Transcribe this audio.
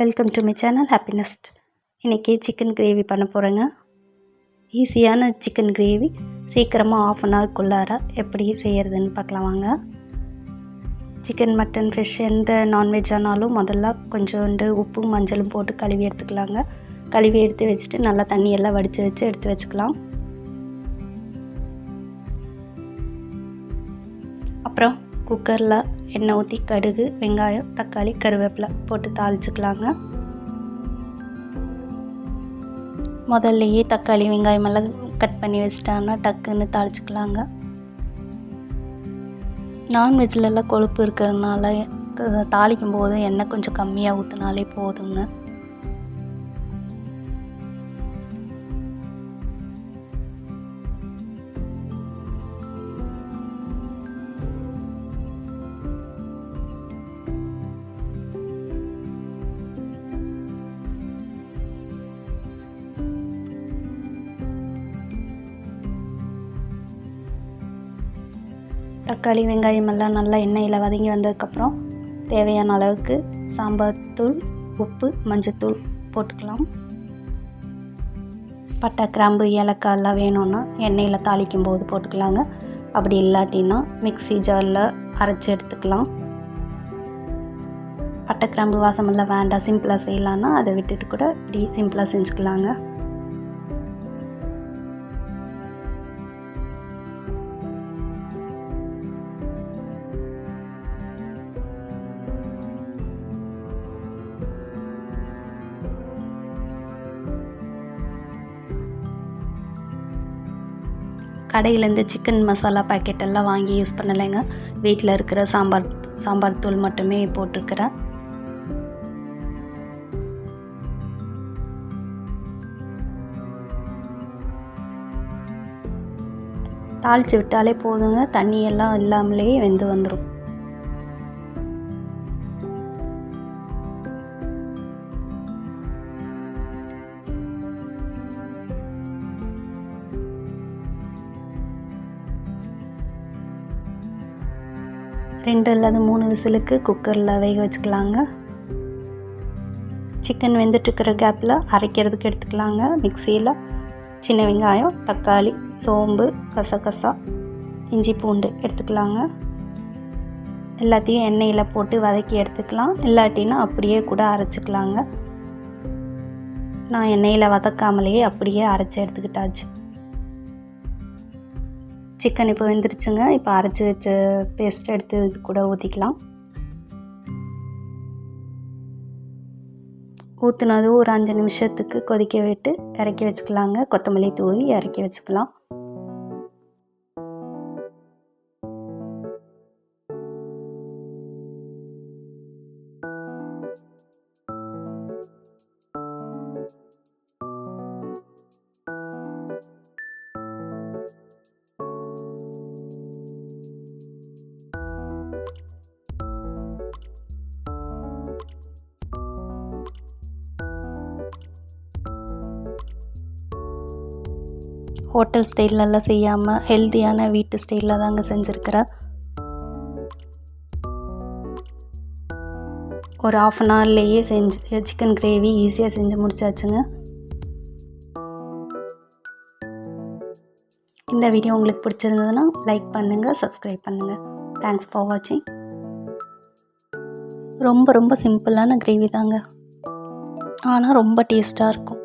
Welcome to my channel Happinest. இன்றைக்கி chicken gravy பண்ண போகிறேங்க. ஈஸியான சிக்கன் கிரேவி சீக்கிரமாக ½ அன் ஹவர்க்குள்ளார எப்படி செய்கிறதுன்னு பார்க்கலாம் வாங்க. சிக்கன், மட்டன், ஃபிஷ் எந்த நான்வெஜ் ஆனாலும் முதல்ல கொஞ்சோண்டு உப்பும் மஞ்சளும் போட்டு கழுவி எடுத்துக்கலாங்க. கழுவி எடுத்து வச்சுட்டு நல்லா தண்ணியெல்லாம் வடித்து வச்சு எடுத்து வச்சுக்கலாம். அப்புறம் குக்கரில் எண்ணெய் ஊற்றி கடுகு, வெங்காயம், தக்காளி, கருவேப்பிலை போட்டு தாளிச்சுக்கலாங்க. முதல்லையே தக்காளி, வெங்காயம் எல்லாம் கட் பண்ணி வச்சிட்டாங்கன்னா டக்குன்னு தாளிச்சுக்கலாங்க. நான்வெஜ்லலாம் கொழுப்பு இருக்கிறதுனால தாளிக்கும் போது எண்ணெய் கொஞ்சம் கம்மியாக ஊற்றினாலே போதுங்க. தக்காளி, வெங்காயம் எல்லாம் நல்லா எண்ணெயில் வதங்கி வந்ததுக்கப்புறம் தேவையான அளவுக்கு சாம்பார் தூள், உப்பு, மஞ்சத்தூள் போட்டுக்கலாம். பட்டை, கிராம்பு, ஏலக்காய் எல்லாம் வேணும்னா எண்ணெயில் தாளிக்கும் போது போட்டுக்கலாங்க. அப்படி இல்லாட்டின்னா மிக்ஸி ஜாரில் அரைச்சி எடுத்துக்கலாம். பட்டை, கிராம்பு வாசமெல்லாம் வேண்டாம், சிம்பிளாக செய்யலான்னா அதை விட்டுட்டு கூட இப்படி சிம்பிளாக செஞ்சுக்கலாங்க. கடையிலேருந்து சிக்கன் மசாலா பாக்கெட்டெல்லாம் வாங்கி யூஸ் பண்ணலைங்க. வீட்டில் இருக்கிற சாம்பார் தூள் மட்டுமே போட்டிருக்கிறேன். தாளித்து விட்டாலே போதுங்க, தண்ணியெல்லாம் இல்லாமலே வெந்து வந்துடும். ரெண்டு அல்லது 3 விசிலுக்கு குக்கரில் வேக வச்சுக்கலாங்க. சிக்கன் வெந்துட்டுருக்கிற கேப்பில் அரைக்கிறதுக்கு எடுத்துக்கலாங்க. மிக்சியில் சின்ன வெங்காயம், தக்காளி, சோம்பு, கசகசா, இஞ்சி, பூண்டு எடுத்துக்கலாங்க. எல்லாத்தையும் எண்ணெயில் போட்டு வதக்கி எடுத்துக்கலாம். இல்லாட்டினா அப்படியே கூட அரைச்சிக்கலாங்க. நான் எண்ணெயில் வதக்காமலேயே அப்படியே அரைச்சி எடுத்துக்கிட்டாச்சு. சிக்கன் இப்போ வெந்துருச்சுங்க. இப்போ அரைச்சி வச்ச பேஸ்ட் எடுத்து இது கூட ஊற்றிக்கலாம். ஊற்றுனது ஒரு 5 நிமிஷத்துக்கு கொதிக்க விட்டு இறக்கி வச்சுக்கலாங்க. கொத்தமல்லி தூவி இறக்கி வச்சுக்கலாம். ஹோட்டல் ஸ்டைலெல்லாம் செய்யாமல் ஹெல்த்தியான வீட்டு ஸ்டைலில் தாங்க செஞ்சுருக்கிறேன். ஒரு ½ அன் ஹவர்லேயே சிக்கன் கிரேவி ஈஸியாக செஞ்சு முடிச்சாச்சுங்க. இந்த வீடியோ உங்களுக்கு பிடிச்சிருந்ததுன்னா லைக் பண்ணுங்கள், சப்ஸ்கிரைப் பண்ணுங்கள். தேங்க்ஸ் ஃபார் வாட்சிங். ரொம்ப சிம்பிளான கிரேவி தாங்க, ஆனால் ரொம்ப டேஸ்ட்டாக இருக்கும்.